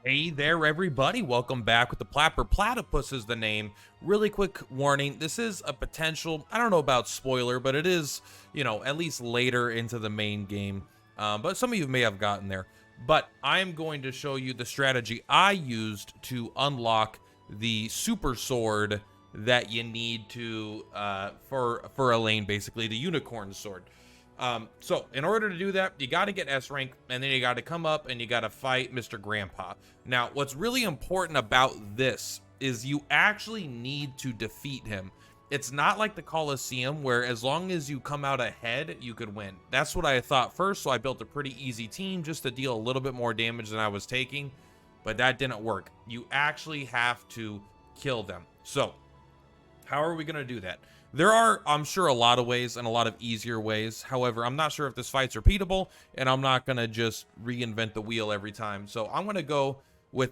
Hey there, everybody. Welcome back with the Plat. Purplatypus is the name. Really quick warning. This is a potential, I don't know about spoiler, but it is, at least later into the main game. But some of you may have gotten there. But I am going to show you the strategy I used to unlock the super sword that you need to, for a lane, basically, the unicorn sword. So in order to do that, you got to get S rank, and then you got to come up and you got to fight Mr. Grandpa. Now, what's really important about this is you actually need to defeat him. It's not like the Coliseum where as long as you come out ahead, you could win. That's what I thought first, so I built a pretty easy team just to deal a little bit more damage than I was taking, but that didn't work. You actually have to kill them. So how are we going to do that? There are, I'm sure, a lot of ways and a lot of easier ways. However, I'm not sure if this fight's repeatable, and I'm not going to just reinvent the wheel every time. So I'm going to go with,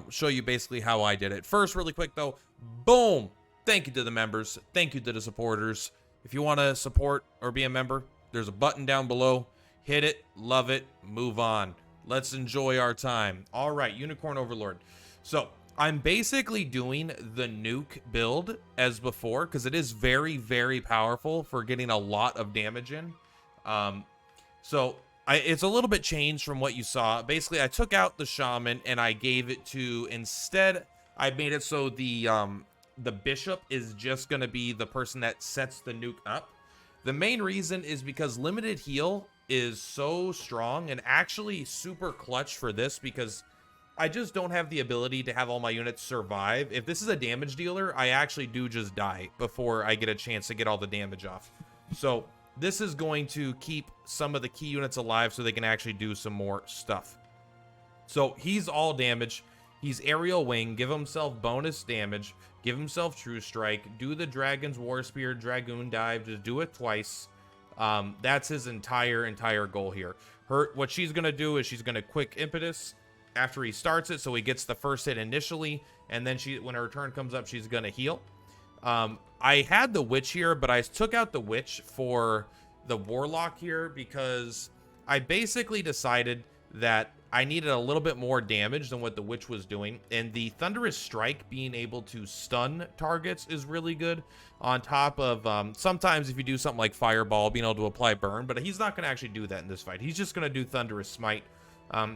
show you basically how I did it. First, really quick, though, boom. Thank you to the members. Thank you to the supporters. If you want to support or be a member, there's a button down below. Hit it, love it, move on. Let's enjoy our time. All right, Unicorn Overlord. So I'm basically doing the nuke build as before because it is very, very powerful for getting a lot of damage in. It's a little bit changed from what you saw. Basically, I took out the shaman and I gave it to, instead, I made it so the bishop is just going to be the person that sets the nuke up. The main reason is because limited heal is so strong and actually super clutch for this because I just don't have the ability to have all my units survive. If this is a damage dealer, I actually do just die before I get a chance to get all the damage off. So this is going to keep some of the key units alive so they can actually do some more stuff. So he's all damage. He's aerial wing, give himself bonus damage, give himself true strike, do the dragon's war spear, dragoon dive, just do it twice. That's his entire goal here. What she's going to do is she's going to quick impetus after he starts it, so he gets the first hit initially, and then when her turn comes up, she's gonna heal. I had the witch here, but I took out the witch for the warlock here because I basically decided that I needed a little bit more damage than what the witch was doing, and the thunderous strike being able to stun targets is really good, on top of sometimes if you do something like fireball, being able to apply burn, but he's not going to actually do that in this fight. He's just going to do thunderous smite.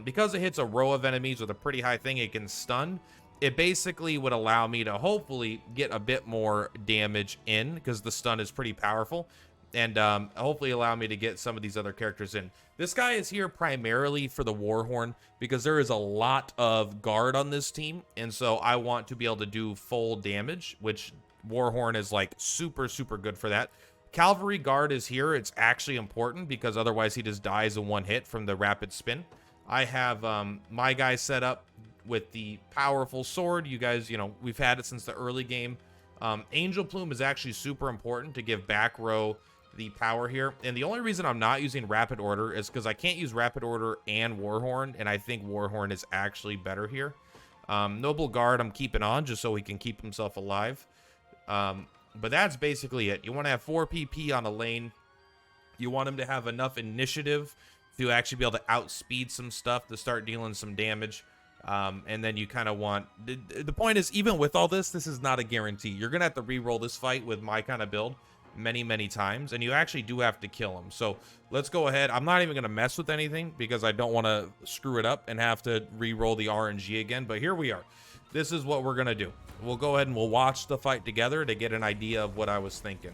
Because it hits a row of enemies with a pretty high thing, it can stun. It basically would allow me to hopefully get a bit more damage in because the stun is pretty powerful, and hopefully allow me to get some of these other characters in. This guy is here primarily for the Warhorn because there is a lot of guard on this team, and so I want to be able to do full damage, which Warhorn is like super good for that. Cavalry guard is here. It's actually important because otherwise he just dies in one hit from the rapid spin. I have my guy set up with the powerful sword. You guys, we've had it since the early game. Angel Plume is actually super important to give back row the power here. And the only reason I'm not using Rapid Order is because I can't use Rapid Order and Warhorn, and I think Warhorn is actually better here. Noble Guard I'm keeping on just so he can keep himself alive. But that's basically it. You want to have 4 PP on a lane. You want him to have enough initiative to actually be able to outspeed some stuff to start dealing some damage. And then you kind of want... The point is, even with all this, this is not a guarantee. You're going to have to re-roll this fight with my kind of build many times, and you actually do have to kill him. So let's go ahead. I'm not even going to mess with anything because I don't want to screw it up and have to re-roll the RNG again. But here we are. This is what we're going to do. We'll go ahead and we'll watch the fight together to get an idea of what I was thinking.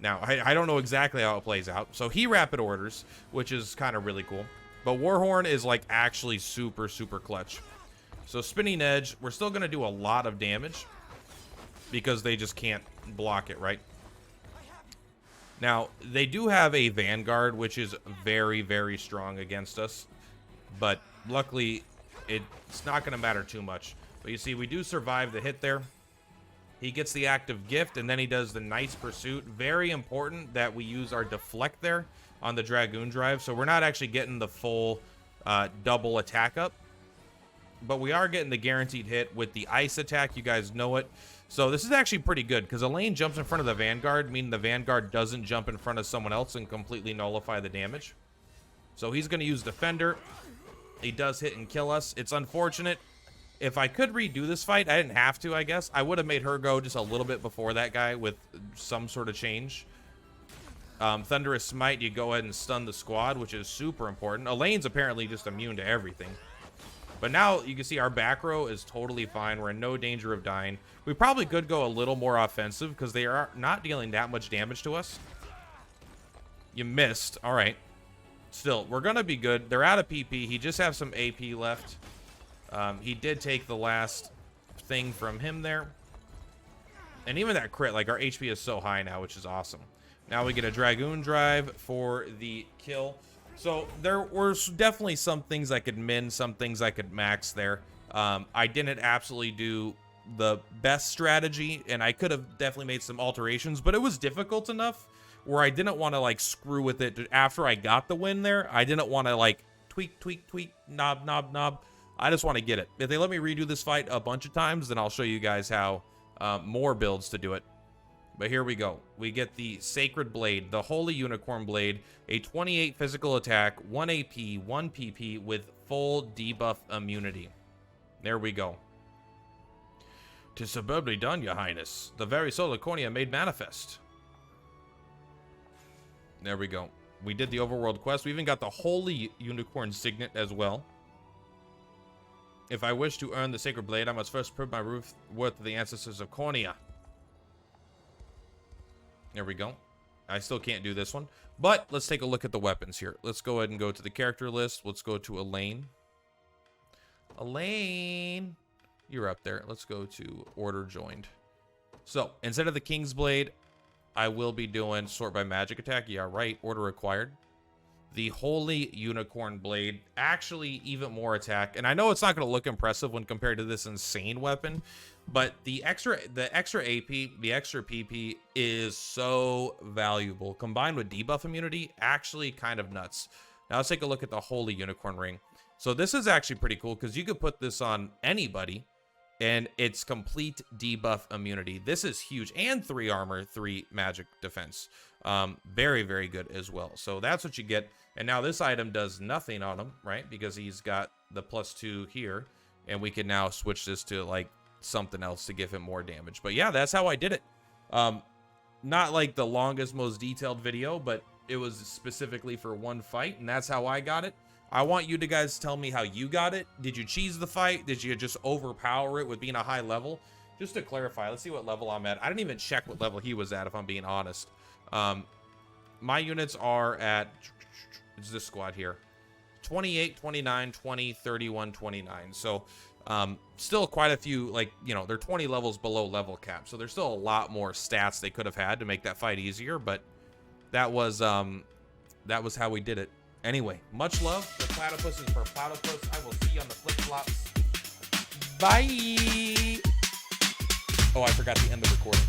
Now, I don't know exactly how it plays out. So he rapid orders, which is kind of really cool. But Warhorn is like actually super clutch. So Spinning Edge, we're still going to do a lot of damage because they just can't block it, right? Now, they do have a Vanguard, which is very strong against us. But luckily, it's not going to matter too much. But you see, we do survive the hit there. He gets the active gift, and then he does the nice pursuit. Very important that we use our deflect there on the Dragoon drive. So we're not actually getting the full double attack up. But we are getting the guaranteed hit with the ice attack. You guys know it. So this is actually pretty good because Elaine jumps in front of the Vanguard, meaning the Vanguard doesn't jump in front of someone else and completely nullify the damage. So he's going to use Defender. He does hit and kill us. It's unfortunate. if I could redo this fight, I didn't have to, I guess. I would have made her go just a little bit before that guy with some sort of change. Thunderous Smite, you go ahead and stun the squad, which is super important. Elaine's apparently just immune to everything. But now you can see our back row is totally fine. We're in no danger of dying. We probably could go a little more offensive because they are not dealing that much damage to us. You missed. All right. Still, we're going to be good. They're out of PP. He just has some AP left. He did take the last thing from him there. And even that crit, like our HP is so high now, which is awesome. Now we get a Dragoon drive for the kill. So there were definitely some things I could min, some things I could max there. I didn't absolutely do the best strategy, and I could have definitely made some alterations, but it was difficult enough where I didn't want to like screw with it after I got the win there. I didn't want to like tweak, knob. I just want to get it. If they let me redo this fight a bunch of times, then I'll show you guys how more builds to do it. But here we go. We get the Sacred Blade, the Holy Unicorn Blade, a 28 physical attack, 1 AP, 1 PP with full debuff immunity. There we go. "'Tis superbly done, your highness. The very soul of Cornea made manifest." There we go. We did the overworld quest. We even got the Holy Unicorn Signet as well. "If I wish to earn the Sacred Blade, I must first prove my worth to the ancestors of Cornea." There we go. I still can't do this one. But let's take a look at the weapons here. Let's go ahead and go to the character list. Let's go to Elaine. Elaine, you're up there. Let's go to Order Joined. So, instead of the King's Blade, I will be doing Sort by Magic Attack. Yeah, right. Order Required. The Holy Unicorn Blade, actually even more attack. And I know it's not going to look impressive when compared to this insane weapon, but the extra AP, the extra PP is so valuable. Combined with debuff immunity, actually kind of nuts. Now let's take a look at the Holy Unicorn Ring. So this is actually pretty cool because you could put this on anybody and it's complete debuff immunity. This is huge. And 3 armor, 3 magic defense. Very, very good as well. So that's what you get. And now this item does nothing on him, right? Because he's got the +2 here. And we can now switch this to like something else to give him more damage. But yeah, that's how I did it. Not like the longest, most detailed video, but it was specifically for one fight. And that's how I got it. I want you to guys tell me how you got it. Did you cheese the fight? Did you just overpower it with being a high level? Just to clarify, let's see what level I'm at. I didn't even check what level he was at, if I'm being honest. My units are at, it's this squad here, 28, 29, 20, 31, 29. So still quite a few, like, you know, they're 20 levels below level cap. So there's still a lot more stats they could have had to make that fight easier. But that was how we did it. Anyway, much love. The platypus is for platypus. I will see you on the flip-flops. Bye. Oh, I forgot to end the recording.